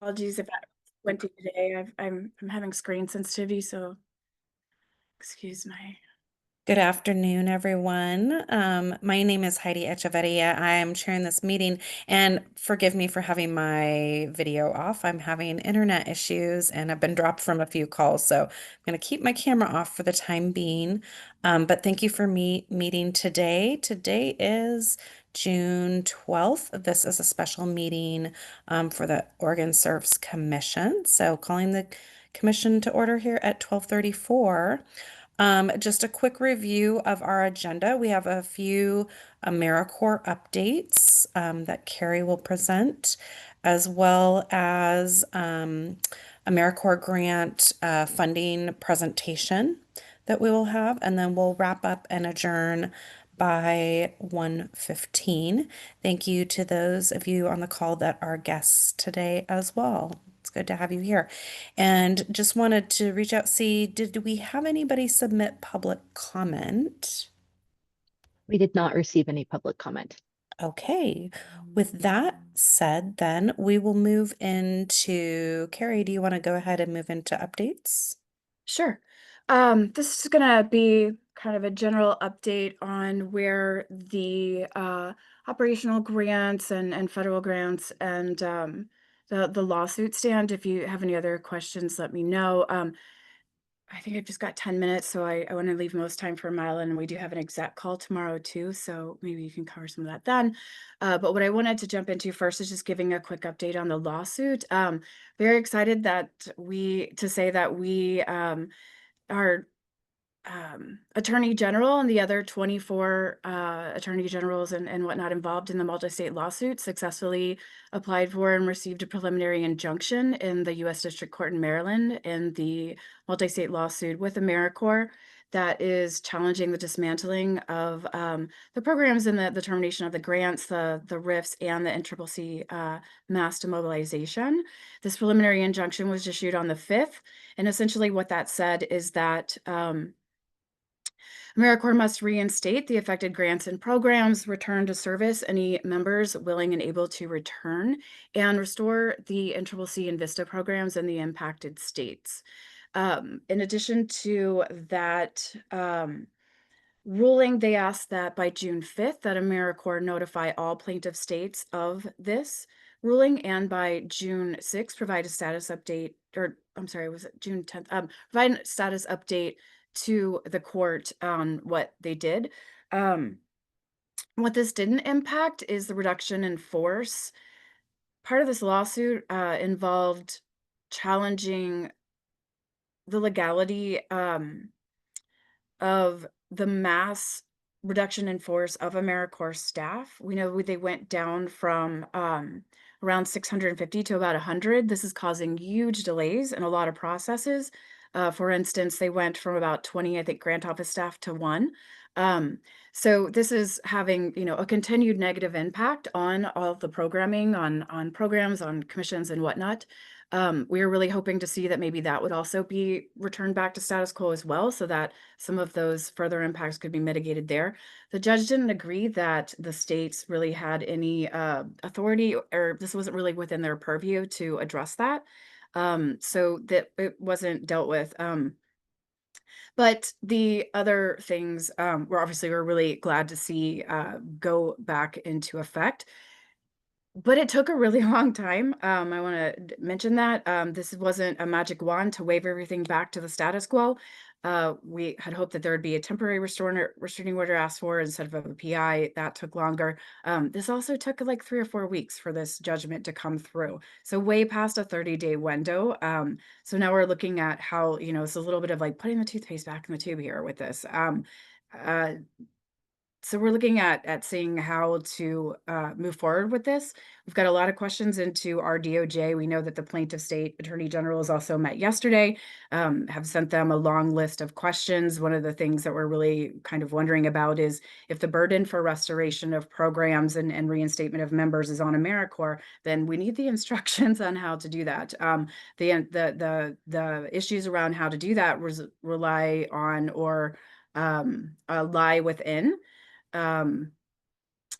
Apologies if that went to today. I'm having screen sensitivity, so excuse my. Good afternoon, everyone. My name is Heidi Echeverria. I am chairing this meeting, and forgive me for having my video off. I'm having internet issues, and I've been dropped from a few calls, so I'm going to keep my camera off for the time being. But thank you for meeting today. Today is June 12th. This is a special meeting for the OregonServes Commission. So calling the commission to order here at 12:34. Just a quick review of our agenda. We have a few AmeriCorps updates that Carrie will present, as well as AmeriCorps grant funding presentation that we will have, and then we'll wrap up and adjourn by 1:15. Thank you to those of you on the call that are guests today as well. It's good to have you here. And just wanted to reach out, see, did we have anybody submit public comment? We did not receive any public comment. Okay. With that said, then we will move into Carrie. Do you want to go ahead and move into updates? Sure. This is gonna be kind of a general update on where the operational grants and federal grants and the lawsuit stand. If you have any other questions, let me know. I think I've just got 10 minutes, so I want to leave most time for Mylan, and we do have an exec call tomorrow too, so maybe you can cover some of that then. But what I wanted to jump into first is just giving a quick update on the lawsuit. Very excited that to say that we our attorney general and the other 24 attorney generals and whatnot involved in the multi-state lawsuit successfully applied for and received a preliminary injunction in the U.S. District Court in Maryland in the multi-state lawsuit with AmeriCorps that is challenging the dismantling of the programs and the termination of the grants, the RIFs, and the NCCC mass demobilization. This preliminary injunction was issued on the 5th, and essentially what that said is that AmeriCorps must reinstate the affected grants and programs, return to service any members willing and able to return, and restore the NCCC and VISTA programs in the impacted states. In addition to that ruling, they asked that by June 5th that AmeriCorps notify all plaintiff states of this ruling, and by June 6th provide a status update, or I'm sorry, was it June 10th? Provide a status update to the court on what they did. What this didn't impact is the reduction in force. Part of this lawsuit involved challenging the legality of the mass reduction in force of AmeriCorps staff. We know they went down from around 650 to about 100. This is causing huge delays in a lot of processes. For instance, they went from about 20, I think, grant office staff to 1. So this is having, a continued negative impact on all of the programming, on programs, on commissions and whatnot. We are really hoping to see that maybe that would also be returned back to status quo as well, so that some of those further impacts could be mitigated there. The judge didn't agree that the states really had any authority, or this wasn't really within their purview to address that. So that it wasn't dealt with. But the other things we're really glad to see go back into effect. But it took a really long time. I want to mention that this wasn't a magic wand to wave everything back to the status quo. We had hoped that there would be a temporary restraining order asked for instead of a PI. That took longer. This also took like 3 or 4 weeks for this judgment to come through. So way past a 30-day window. So now we're looking at how, it's a little bit of like putting the toothpaste back in the tube here with this. Uh, so we're looking at seeing how to move forward with this. We've got a lot of questions into our DOJ. We know that the plaintiff state attorney general has also met yesterday, have sent them a long list of questions. One of the things that we're really kind of wondering about is if the burden for restoration of programs and reinstatement of members is on AmeriCorps, then we need the instructions on how to do that. The issues around how to do that rely on or lie within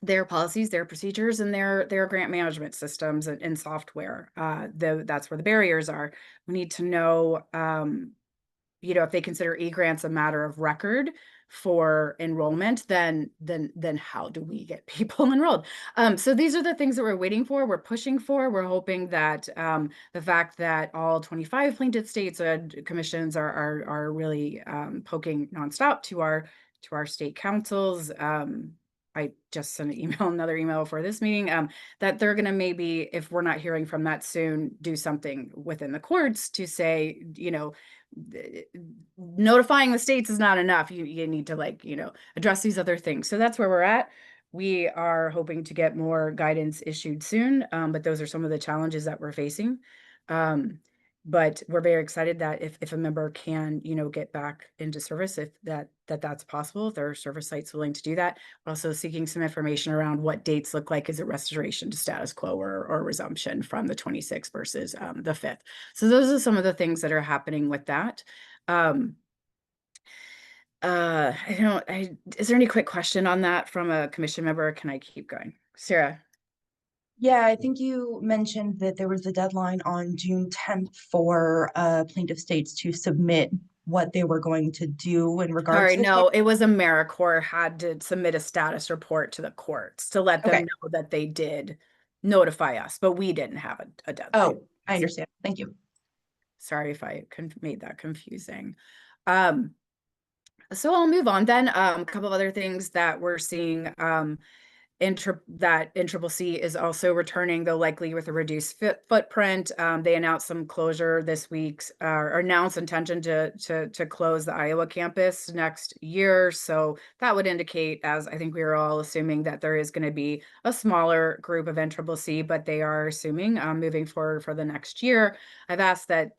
their policies, their procedures, and their grant management systems and software. That's where the barriers are. We need to know, if they consider e-grants a matter of record for enrollment, then how do we get people enrolled? So these are the things that we're waiting for, we're pushing for. We're hoping that the fact that all 25 plaintiff states commissions are really poking nonstop to our state councils. I just sent another email for this meeting, that they're going to maybe, if we're not hearing from that soon, do something within the courts to say, notifying the states is not enough. You need to address these other things. So that's where we're at. We are hoping to get more guidance issued soon, but those are some of the challenges that we're facing. But we're very excited that if a member can, get back into service, if that's possible, if there are service sites willing to do that. We're also seeking some information around what dates look like. Is it restoration to status quo or resumption from the 26th versus the 5th? So those are some of the things that are happening with that. Is there any quick question on that from a commission member? Or can I keep going? Sarah? Yeah, I think you mentioned that there was a deadline on June 10th for plaintiff states to submit what they were going to do in regards Sorry, to this. no, it was AmeriCorps had to submit a status report to the courts to let them Okay. know that they did notify us, but we didn't have a deadline. Oh, I understand. Thank you. Sorry if I made that confusing. So I'll move on then. A couple of other things that we're seeing. That NCCC is also returning, though likely with a reduced footprint. They announced some closure this week, or announced intention to close the Iowa campus next year. So that would indicate, as I think we were all assuming, that there is going to be a smaller group of NCCC, but they are assuming moving forward for the next year. I've asked that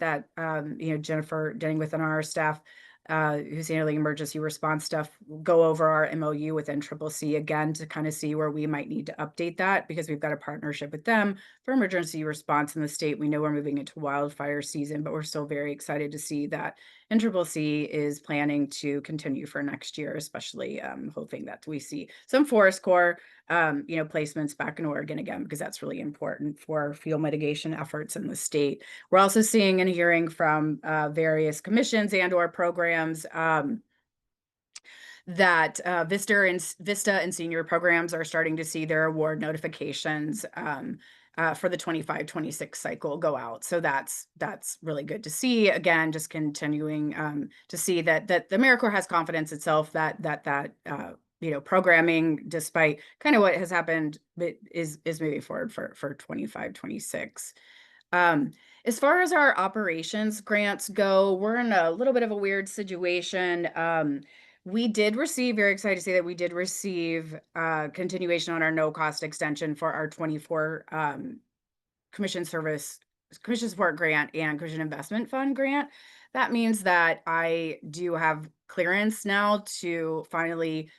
Jennifer Denning within our staff, who's handling emergency response stuff, go over our MOU with NCCC again to kind of see where we might need to update that, because we've got a partnership with them for emergency response in the state. We know we're moving into wildfire season, but we're still very excited to see that NCCC is planning to continue for next year, especially hoping that we see some Forest Corps placements back in Oregon again, because that's really important for fuel mitigation efforts in the state. We're also seeing and hearing from various commissions and/or programs that Vista and senior programs are starting to see their award notifications for the 25-26 cycle go out. So that's really good to see. Again, just continuing to see that the AmeriCorps has confidence itself that programming, despite kind of what has happened, is moving forward for 25-26. As far as our operations grants go, we're in a little bit of a weird situation. We did receive, very excited to say that we did receive continuation on our no cost extension for our 24 commission support grant and commission investment fund grant. That means that I do have clearance now to finally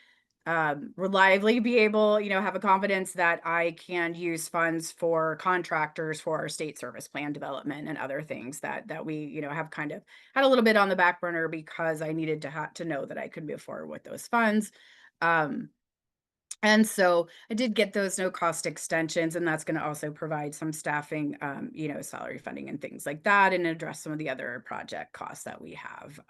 reliably be able, have a confidence that I can use funds for contractors for our state service plan development and other things that we, have kind of had a little bit on the back burner, because I needed to know that I could move forward with those funds. And so I did get those no cost extensions, and that's going to also provide some staffing, salary funding and things like that, and address some of the other project costs that we have.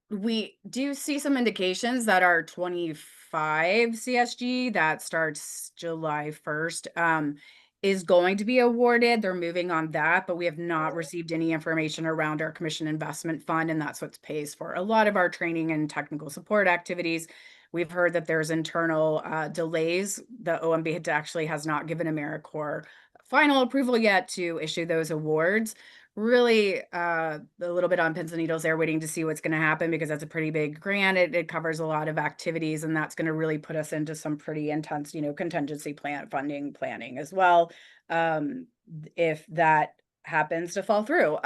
We do see some indications that our 25 CSG that starts July 1st is going to be awarded. They're moving on that, but we have not received any information around our commission investment fund, and that's what pays for a lot of our training and technical support activities. We've heard that there's internal delays. The OMB actually has not given AmeriCorps final approval yet to issue those awards. Really a little bit on pins and needles there, waiting to see what's going to happen, because that's a pretty big grant. It covers a lot of activities, and that's going to really put us into some pretty intense, contingency plan funding planning as well, if that happens to fall through.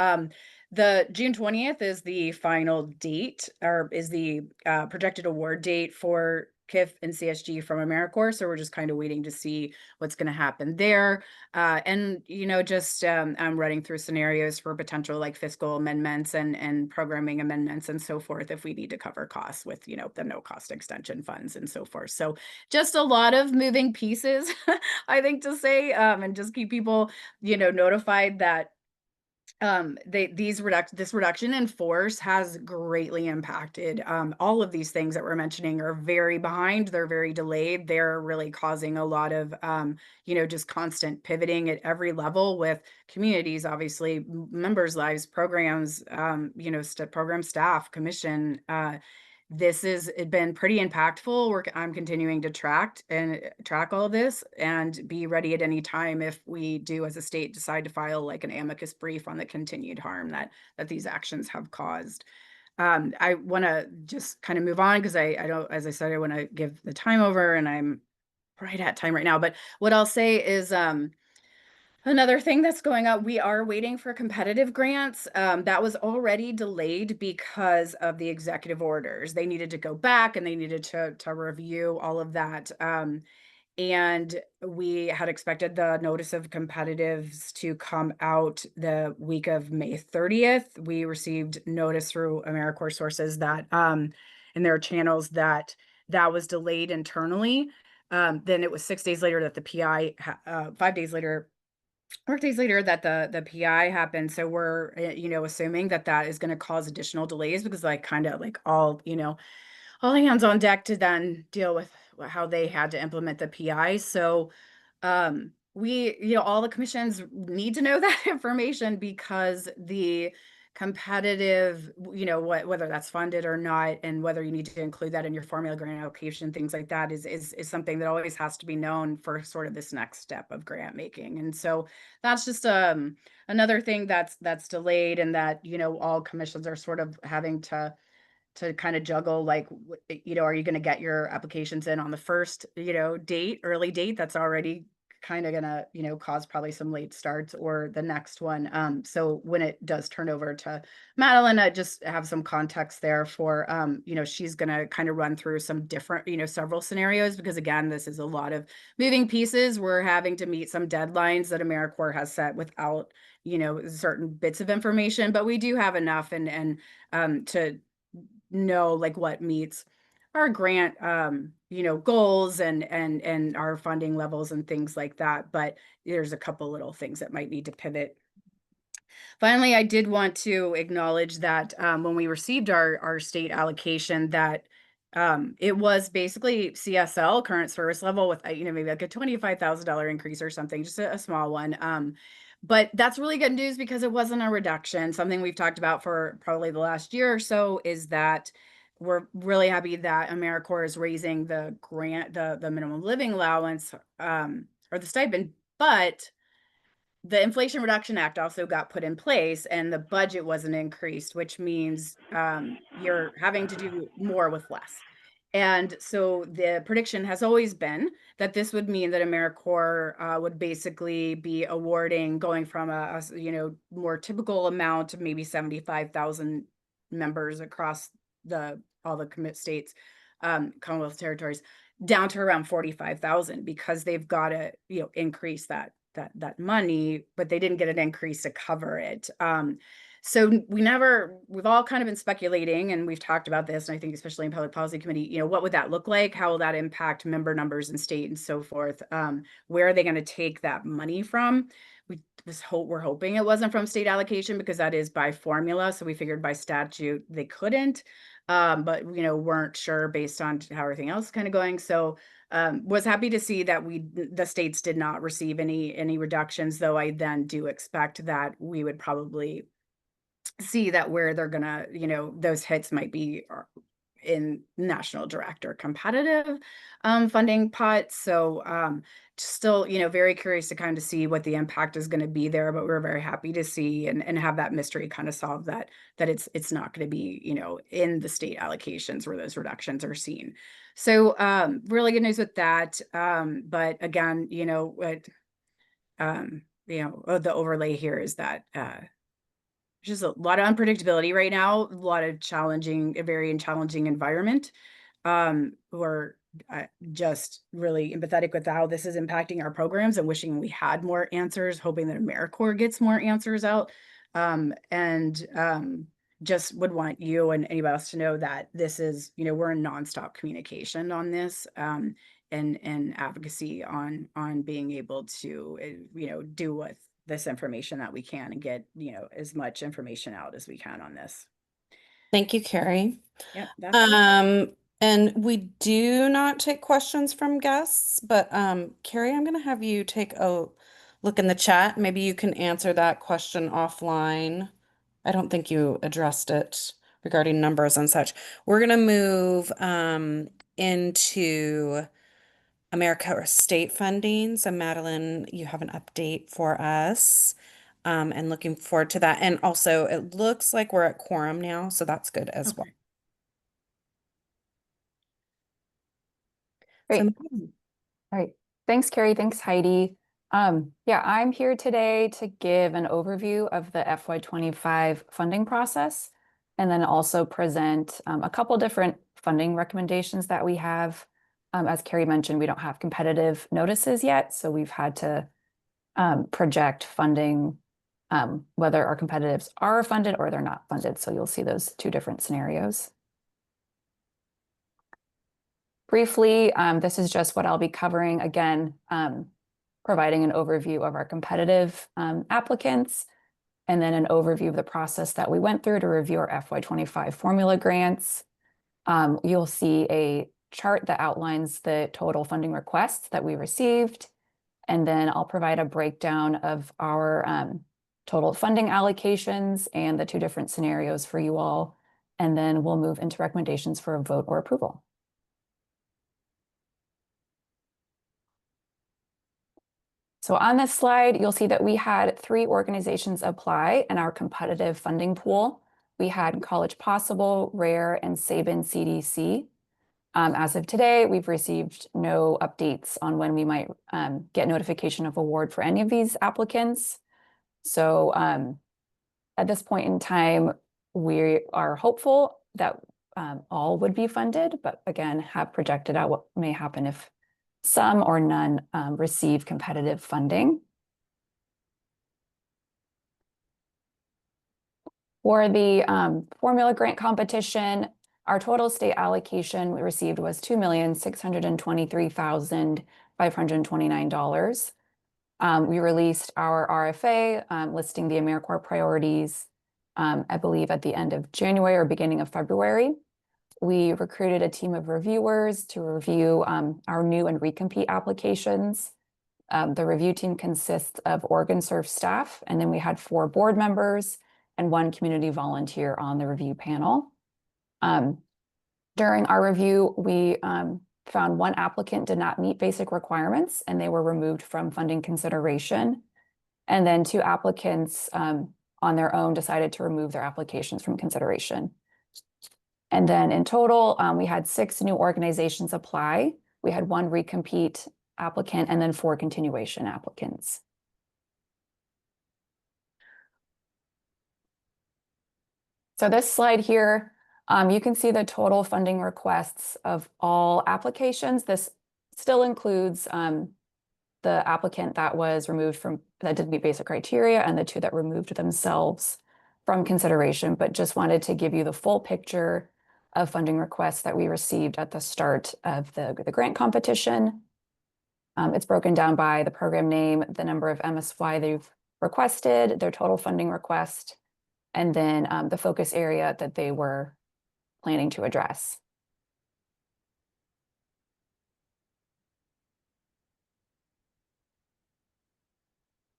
The June 20th is the final date, or is the projected award date for KIF and CSG from AmeriCorps. So we're just kind of waiting to see what's going to happen there. And, just I'm running through scenarios for potential like fiscal amendments and programming amendments and so forth if we need to cover costs with, the no cost extension funds and so forth. So just a lot of moving pieces, I think, to say, and just keep people, notified that this reduction in force has greatly impacted. All of these things that we're mentioning are very behind. They're very delayed. They're really causing a lot of, just constant pivoting at every level with communities, obviously, members' lives, programs, program staff, commission. This has been pretty impactful. I'm continuing to track all of this and be ready at any time if we do, as a state, decide to file like an amicus brief on the continued harm that these actions have caused. I want to just kind of move on because I don't, as I said, I want to give the time over, and I'm right at time right now. But what I'll say is, another thing that's going up, we are waiting for competitive grants. That was already delayed because of the executive orders. They needed to go back and they needed to review all of that. And we had expected the notice of competitives to come out the week of May 30th. We received notice through AmeriCorps sources that in their channels that was delayed internally. Then it was 6 days later that the PI, 5 days later, workdays later, that the PI happened. So we're, assuming that is going to cause additional delays because like kind of like all hands on deck to then deal with how they had to implement the PI. So we, all the commissions need to know that information because the competitive, whether that's funded or not, and whether you need to include that in your formula grant allocation, things like that is something that always has to be known for sort of this next step of grant making. And so that's just another thing that's delayed, and that, all commissions are sort of having to kind of juggle, like, are you going to get your applications in on the first, early date that's already kind of going to, cause probably some late starts, or the next one. So when it does turn over to Madeline, I just have some context there for, she's going to kind of run through some different, several scenarios, because again, this is a lot of moving pieces. We're having to meet some deadlines that AmeriCorps has set without, certain bits of information, but we do have enough and to know like what meets our grant goals and our funding levels and things like that. But there's a couple little things that might need to pivot. Finally, I did want to acknowledge that when we received our state allocation, that it was basically CSL, current service level, with maybe like a $25,000 increase or something, just a small one. But that's really good news because it wasn't a reduction. Something we've talked about for probably the last year or so is that we're really happy that AmeriCorps is raising the grant, the minimum living allowance, or the stipend, but the Inflation Reduction Act also got put in place and the budget wasn't increased, which means you're having to do more with less. And so the prediction has always been that this would mean that AmeriCorps would basically be awarding, going from a more typical amount to maybe 75,000 members across all the commit states, Commonwealth territories, down to around 45,000, because they've got to increase that money, but they didn't get an increase to cover it. So we've all kind of been speculating, and we've talked about this, and I think especially in Public Policy Committee, what would that look like? How will that impact member numbers in state and so forth? Where are they going to take that money from? We're hoping it wasn't from state allocation, because that is by formula. So we figured by statute they couldn't, but weren't sure based on how everything else is kind of going. So was happy to see that the states did not receive any reductions, though I then do expect that we would probably see that where they're gonna, those hits might be in national director competitive funding pots. So still, very curious to kind of see what the impact is going to be there, but we're very happy to see and have that mystery kind of solved, that it's not going to be, in the state allocations where those reductions are seen. So really good news with that. But again, what the overlay here is that just a lot of unpredictability right now, a lot of a very challenging environment. We're just really empathetic with how this is impacting our programs and wishing we had more answers, hoping that AmeriCorps gets more answers out. And just would want you and anybody else to know that this is, we're in nonstop communication on this, and advocacy on being able to, do with this information that we can and get, as much information out as we can on this. Thank you, Carrie. Yep, that's it. And we do not take questions from guests, but Carrie, I'm going to have you take a look in the chat. Maybe you can answer that question offline. I don't think you addressed it regarding numbers and such. We're going to move into America or state funding. So Madeline, you have an update for us. And looking forward to that. And also, it looks like we're at quorum now, so that's good as well. Okay. So, Great. All right. Thanks, Carrie. Thanks, Heidi. Yeah, I'm here today to give an overview of the FY25 funding process, and then also present a couple different funding recommendations that we have. As Carrie mentioned, we don't have competitive notices yet, so we've had to project funding, whether our competitives are funded or they're not funded. So you'll see those two different scenarios. Briefly, this is just what I'll be covering again, providing an overview of our competitive applicants, and then an overview of the process that we went through to review our FY25 formula grants. You'll see a chart that outlines the total funding requests that we received, and then I'll provide a breakdown of our total funding allocations and the two different scenarios for you all, and then we'll move into recommendations for a vote or approval. So on this slide, you'll see that we had 3 organizations apply in our competitive funding pool. We had College Possible, RARE, and Sabin CDC. As of today, we've received no updates on when we might get notification of award for any of these applicants. So at this point in time, we are hopeful that all would be funded, but again, have projected out what may happen if some or none receive competitive funding. For the formula grant competition, our total state allocation we received was $2,623,529. We released our RFA listing the AmeriCorps priorities, I believe at the end of January or beginning of February. We recruited a team of reviewers to review our new and recompete applications. The review team consists of OregonServes staff, and then we had 4 board members and 1 community volunteer on the review panel. During our review, we found 1 applicant did not meet basic requirements, and they were removed from funding consideration. And then 2 applicants on their own decided to remove their applications from consideration. And then in total, we had 6 new organizations apply. We had 1 recompete applicant and then 4 continuation applicants. So this slide here, you can see the total funding requests of all applications. This still includes the applicant that was removed from, that didn't meet basic criteria, and the 2 that removed themselves from consideration, but just wanted to give you the full picture of funding requests that we received at the start of the grant competition. It's broken down by the program name, the number of MSY they've requested, their total funding request, and then the focus area that they were planning to address.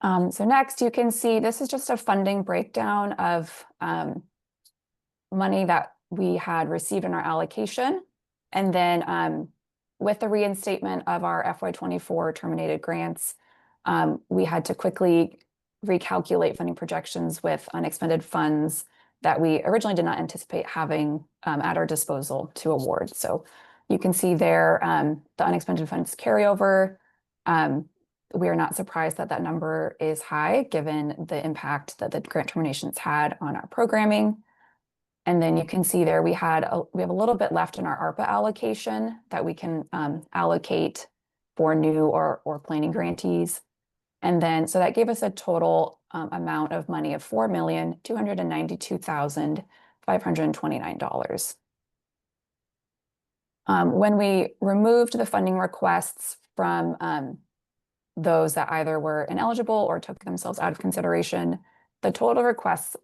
So next you can see this is just a funding breakdown of money that we had received in our allocation. And then with the reinstatement of our FY24 terminated grants, we had to quickly recalculate funding projections with unexpended funds that we originally did not anticipate having at our disposal to award. So you can see there the unexpended funds carryover. We are not surprised that that number is high given the impact that the grant terminations had on our programming. And then you can see there we have a little bit left in our ARPA allocation that we can allocate for new or planning grantees. And then, so that gave us a total amount of money of $4,292,529. When we removed the funding requests from those that either were ineligible or took themselves out of consideration, the total requests,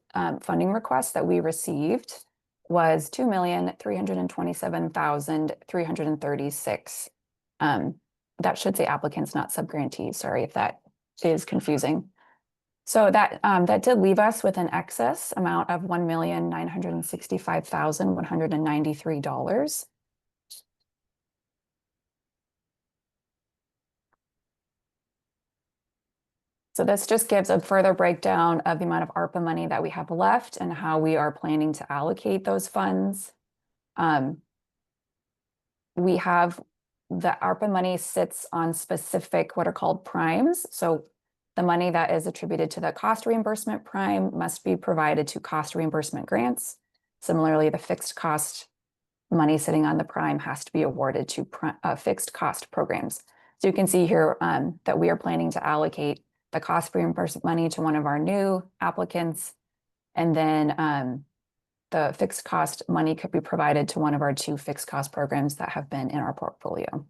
funding requests that we received was $2,327,336. That should say applicants, not subgrantees. Sorry if that is confusing. So that did leave us with an excess amount of $1,965,193. So this just gives a further breakdown of the amount of ARPA money that we have left and how we are planning to allocate those funds. We have the ARPA money sits on specific what are called primes. So the money that is attributed to the cost reimbursement prime must be provided to cost reimbursement grants. Similarly, the fixed cost money sitting on the prime has to be awarded to fixed cost programs. So you can see here that we are planning to allocate the cost reimbursement money to one of our new applicants, and then the fixed cost money could be provided to one of our 2 fixed cost programs that have been in our portfolio.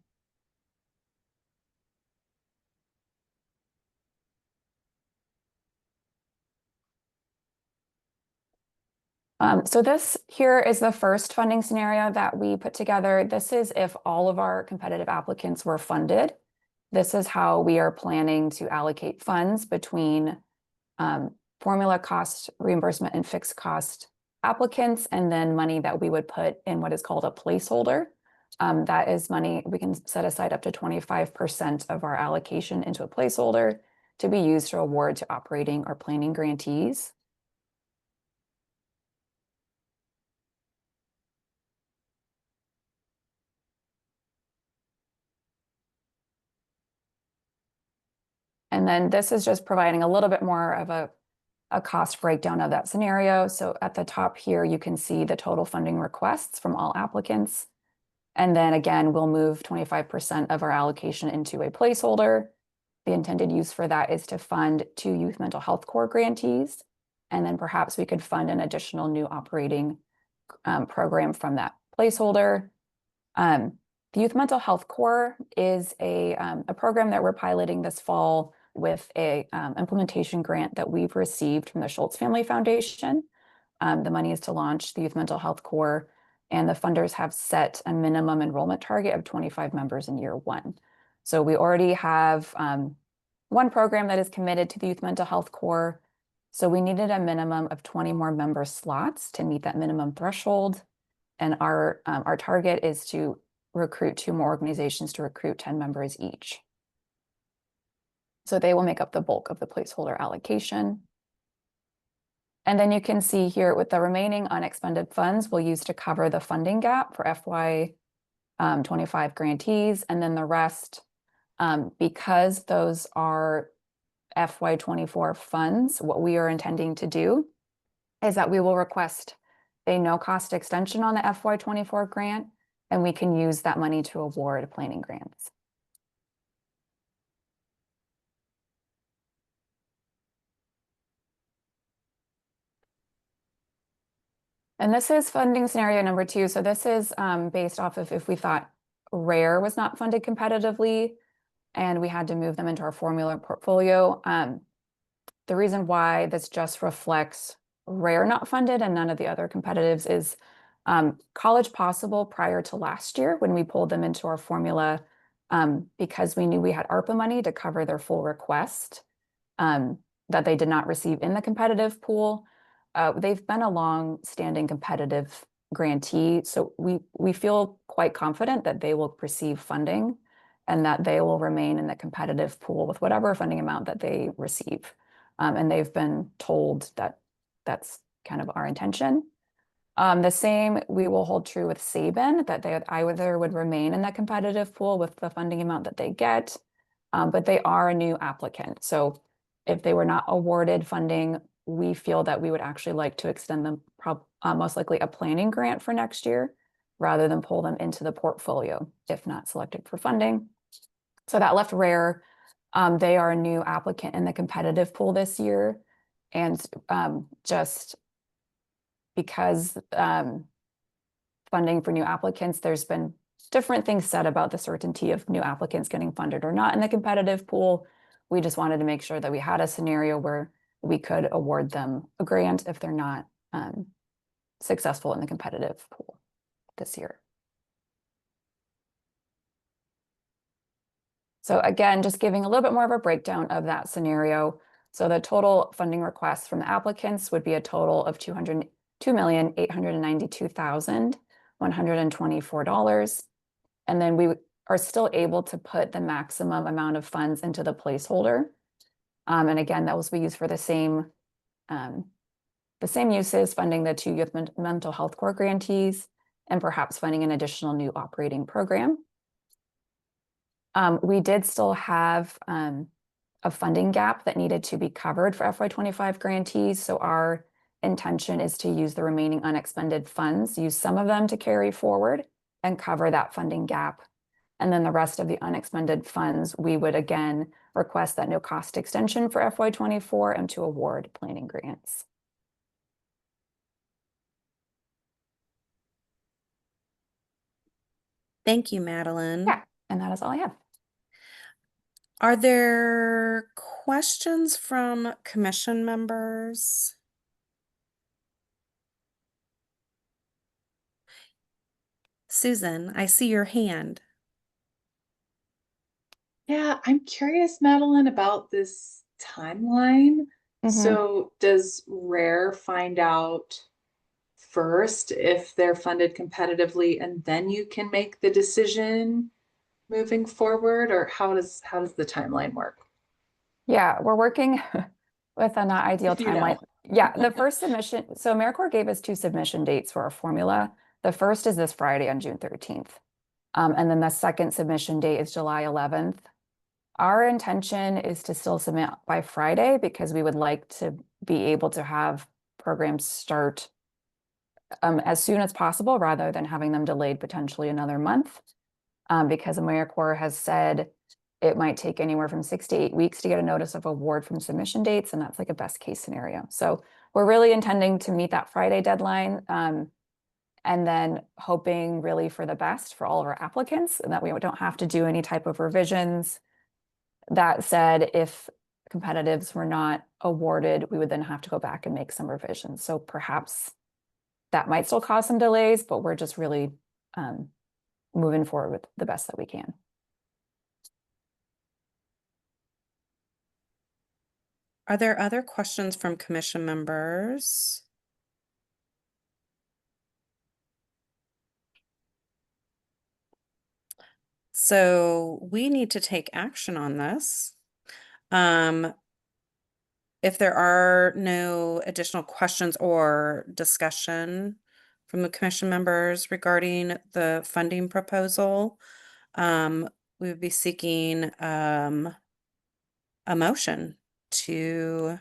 So this here is the first funding scenario that we put together. This is if all of our competitive applicants were funded. This is how we are planning to allocate funds between formula cost reimbursement and fixed cost applicants, and then money that we would put in what is called a placeholder. That is money we can set aside up to 25% of our allocation into a placeholder to be used to award to operating or planning grantees. And then this is just providing a little bit more of a cost breakdown of that scenario. So at the top here, you can see the total funding requests from all applicants. And then again, we'll move 25% of our allocation into a placeholder. The intended use for that is to fund 2 youth mental health core grantees. And then perhaps we could fund an additional new operating program from that placeholder. The Youth Mental Health Core is a program that we're piloting this fall with a implementation grant that we've received from the Schultz Family Foundation. The money is to launch the Youth Mental Health Core, and the funders have set a minimum enrollment target of 25 members in year 1. So we already have one program that is committed to the Youth Mental Health Core. So we needed a minimum of 20 more member slots to meet that minimum threshold. And our target is to recruit 2 more organizations to recruit 10 members each. So they will make up the bulk of the placeholder allocation. And then you can see here with the remaining unexpended funds, we'll use to cover the funding gap for FY25 grantees. And then the rest, because those are FY24 funds, what we are intending to do is that we will request a no-cost extension on the FY24 grant, and we can use that money to award planning grants. And this is funding scenario number 2. So this is based off of if we thought RARE was not funded competitively and we had to move them into our formula portfolio. The reason why this just reflects RARE not funded and none of the other competitives is College Possible prior to last year when we pulled them into our formula, because we knew we had ARPA money to cover their full request that they did not receive in the competitive pool. They've been a long-standing competitive grantee, so we feel quite confident that they will receive funding and that they will remain in the competitive pool with whatever funding amount that they receive. And they've been told that that's kind of our intention. The same we will hold true with Sabin, that they either would remain in that competitive pool with the funding amount that they get, but they are a new applicant. So if they were not awarded funding we feel that we would actually like to extend them most likely a planning grant for next year rather than pull them into the portfolio if not selected for funding. So that left Rare. They are a new applicant in the competitive pool this year. And just because funding for new applicants, there's been different things said about the certainty of new applicants getting funded or not in the competitive pool. We just wanted to make sure that we had a scenario where we could award them a grant if they're not successful in the competitive pool this year. So again, just giving a little bit more of a breakdown of that scenario. So the total funding requests from the applicants would be a total of $2,892,124. And then we are still able to put the maximum amount of funds into the placeholder. And again, that will be used for the same uses, funding the 2 youth mental health core grantees, and perhaps funding an additional new operating program. We did still have a funding gap that needed to be covered for FY25 grantees. So our intention is to use the remaining unexpended funds, use some of them to carry forward and cover that funding gap. And then the rest of the unexpended funds, we would again request that no cost extension for FY24 and to award planning grants. Thank you, Madeline. Yeah, and that is all I have. Are there questions from commission members? Susan, I see your hand. Yeah, I'm curious, Madeline, about this timeline. So does Rare find out first if they're funded competitively and then you can make the decision moving forward, or how does the timeline work? Yeah, we're working with a not ideal If you know. timeline. Yeah, the first submission, so AmeriCorps gave us 2 submission dates for our formula. The first is this Friday on June 13th. And then the second submission date is July 11th. Our intention is to still submit by Friday because we would like to be able to have programs start as soon as possible rather than having them delayed potentially another month. Because AmeriCorps has said it might take anywhere from 6 to 8 weeks to get a notice of award from submission dates, and that's like a best case scenario. So we're really intending to meet that Friday deadline, and then hoping really for the best for all of our applicants and that we don't have to do any type of revisions. That said, if competitives were not awarded, we would then have to go back and make some revisions. So perhaps that might still cause some delays, but we're just really moving forward with the best that we can. Are there other questions from commission members? So we need to take action on this. If there are no additional questions or discussion from the commission members regarding the funding proposal, we would be seeking a motion to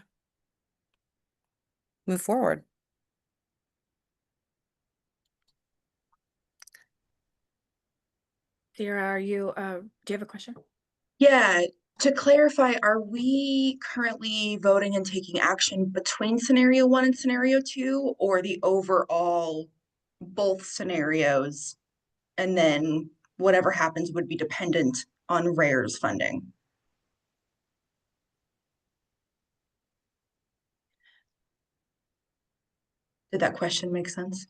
move forward. Thea, do you have a question? Yeah, to clarify, are we currently voting and taking action between scenario 1 and scenario 2, or the overall both scenarios? And then whatever happens would be dependent on Rare's funding. Did that question make sense?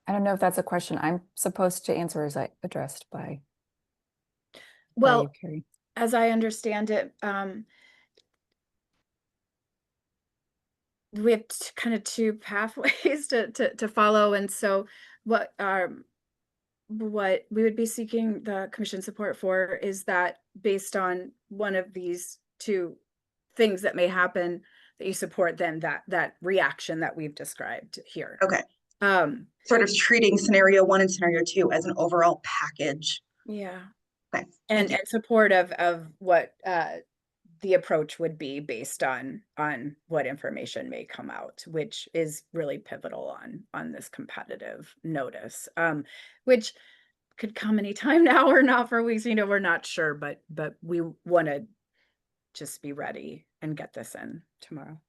I don't know if that's a question I'm supposed to answer, or is that addressed by Well, you, Carrie? as I understand it, we have kind of 2 pathways to follow, and so what we would be seeking the commission support for is that based on one of these 2 things that may happen, that you support then that reaction that we've described here. Okay. Sort of treating scenario 1 and scenario 2 as an overall package. Yeah. Okay. And support of what the approach would be based on what information may come out, which is really pivotal on this competitive notice, which could come anytime now or not for weeks. We're not sure, but we want to just be ready and get this in tomorrow.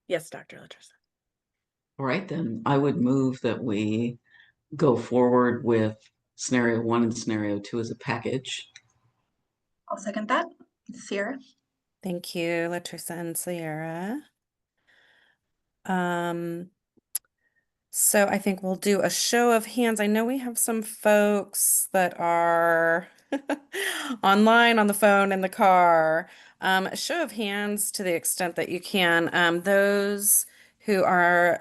Yes, Dr. Latressa. All right, then I would move that we go forward with scenario 1 and scenario 2 as a package. I'll second that. Sierra. Thank you, Latricia and Sierra. So I think we'll do a show of hands. I know we have some folks that are online, on the phone, in the car. A show of hands to the extent that you can. Those who are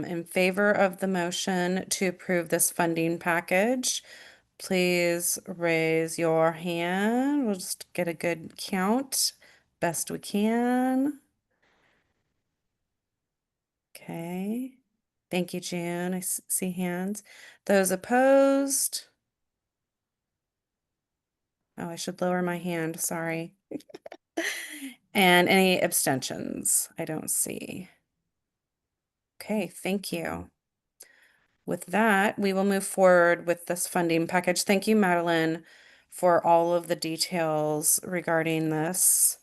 in favor of the motion to approve this funding package, please raise your hand. We'll just get a good count, best we can. Okay. Thank you, June. I see hands. Those opposed? Oh, I should lower my hand. Sorry. And any abstentions? I don't see. Okay, thank you. With that, we will move forward with this funding package. Thank you, Madeline, for all of the details regarding this.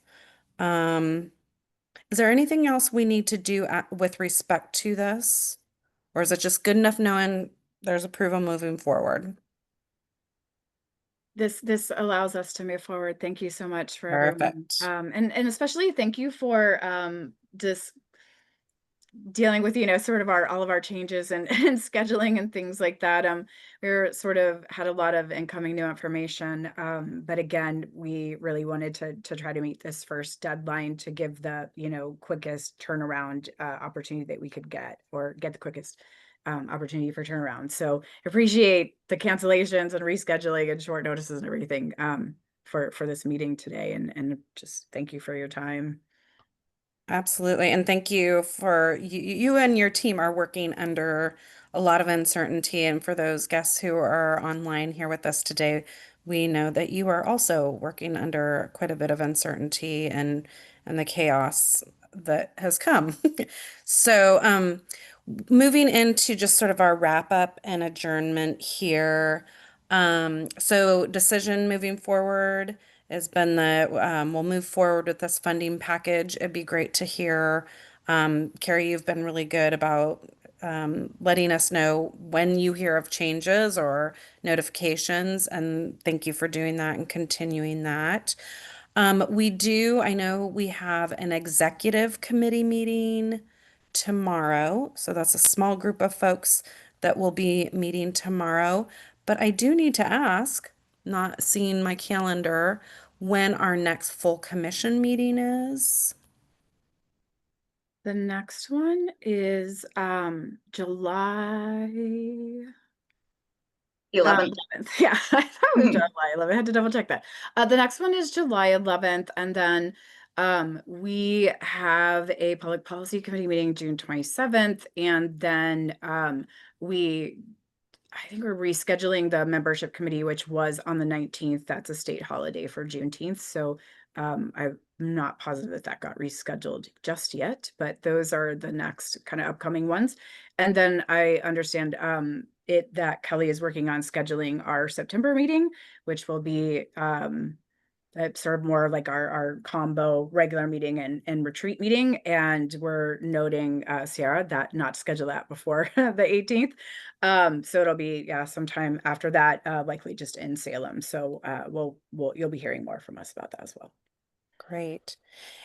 Is there anything else we need to do with respect to this? Or is it just good enough knowing there's approval moving forward? This allows us to move forward. Thank you so much for everyone. Perfect. And especially thank you for just dealing with, sort of all of our changes and, and scheduling and things like that. We sort of had a lot of incoming new information. But again, we really wanted to try to meet this first deadline to give the, quickest turnaround opportunity that we could get, or get the quickest opportunity for turnaround. So appreciate the cancellations and rescheduling and short notices and everything for this meeting today. And just thank you for your time. Absolutely. And thank you for you and your team are working under a lot of uncertainty. And for those guests who are online here with us today, we know that you are also working under quite a bit of uncertainty and the chaos that has come. So, moving into just sort of our wrap up and adjournment here. So decision moving forward has been that we'll move forward with this funding package. It'd be great to hear. Carrie, you've been really good about letting us know when you hear of changes or notifications, and thank you for doing that and continuing that. I know we have an executive committee meeting tomorrow. So that's a small group of folks that will be meeting tomorrow. But I do need to ask, not seeing my calendar, when our next full commission meeting is. The next one is July 11th. 11th. Yeah, I thought it was July 11th. I had to double check that. The next one is July 11th, and then we have a public policy committee meeting June 27th, and then I think we're rescheduling the membership committee, which was on the 19th. That's a state holiday for Juneteenth. So I'm not positive that got rescheduled just yet, but those are the next kind of upcoming ones. And then I understand that Kelly is working on scheduling our September meeting, which will be sort of more like our combo regular meeting and retreat meeting. And we're noting, Sierra, that not to schedule that before the 18th. So it'll be sometime after that, likely just in Salem. So you'll be hearing more from us about that as well. Great.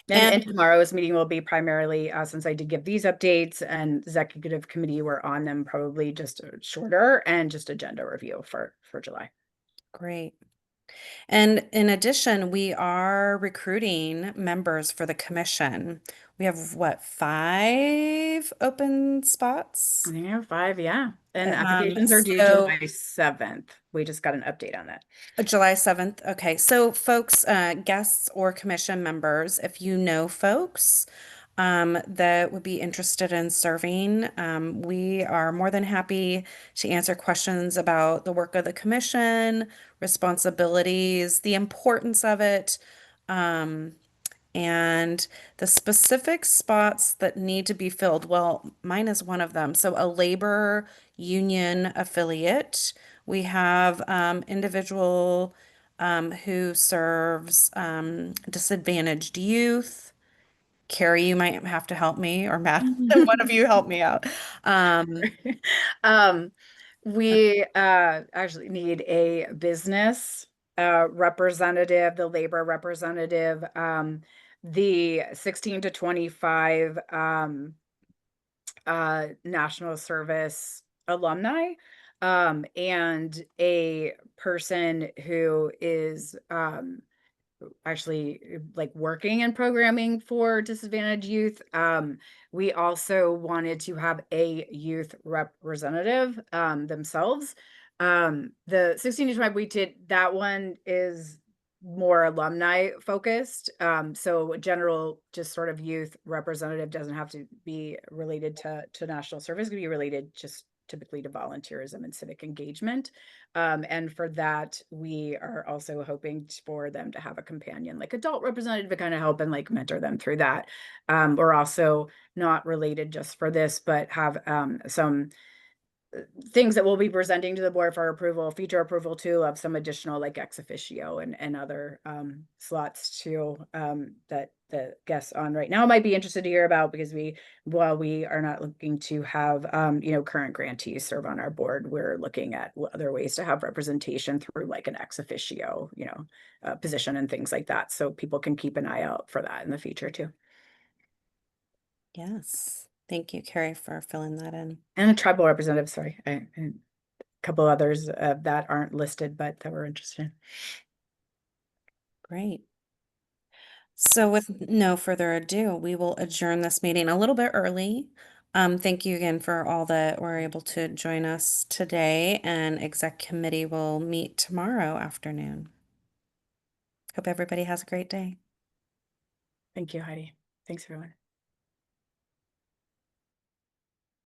And tomorrow's meeting will be primarily, since I did give these updates and executive committee were on them, probably just shorter and just agenda review for July. Great. And in addition, we are recruiting members for the commission. We have what, 5 open spots? I think I have 5, yeah. And applications are due July 7th. We just got an update on that. July 7th. Okay. So folks, guests or commission members, if you know folks that would be interested in serving. We are more than happy to answer questions about the work of the commission, responsibilities, the importance of it, um, and the specific spots that need to be filled. Well, mine is one of them. So, a labor union affiliate. We have individual who serves disadvantaged youth. Carrie, you might have to help me, or Matt, one of you help me out. Um, Um, we actually need a business representative, the labor representative, the 16 to 25 national service alumni, and a person who is actually like working in programming for disadvantaged youth. We also wanted to have a youth representative themselves. The 16 to 25, we did that one is more alumni focused. So general, just sort of youth representative doesn't have to be related to national service, it could be related just typically to volunteerism and civic engagement. And for that, we are also hoping for them to have a companion, like adult representative, to kind of help and like mentor them through that. We're also not related just for this, but have some things that we'll be presenting to the board for approval, future approval too, of some additional like ex officio and other slots too, that the guests on right now might be interested to hear about, because while we are not looking to have current grantees serve on our board, we're looking at other ways to have representation through like an ex officio, position and things like that. So people can keep an eye out for that in the future too. yes. Thank you, Carrie, for filling that in. And a tribal representative, sorry. And a couple others that aren't listed, but that we're interested in. Great. So with no further ado, we will adjourn this meeting a little bit early. Thank you again for all that were able to join us today, and exec committee will meet tomorrow afternoon. Hope everybody has a great day. Thank you, Heidi. Thanks, everyone.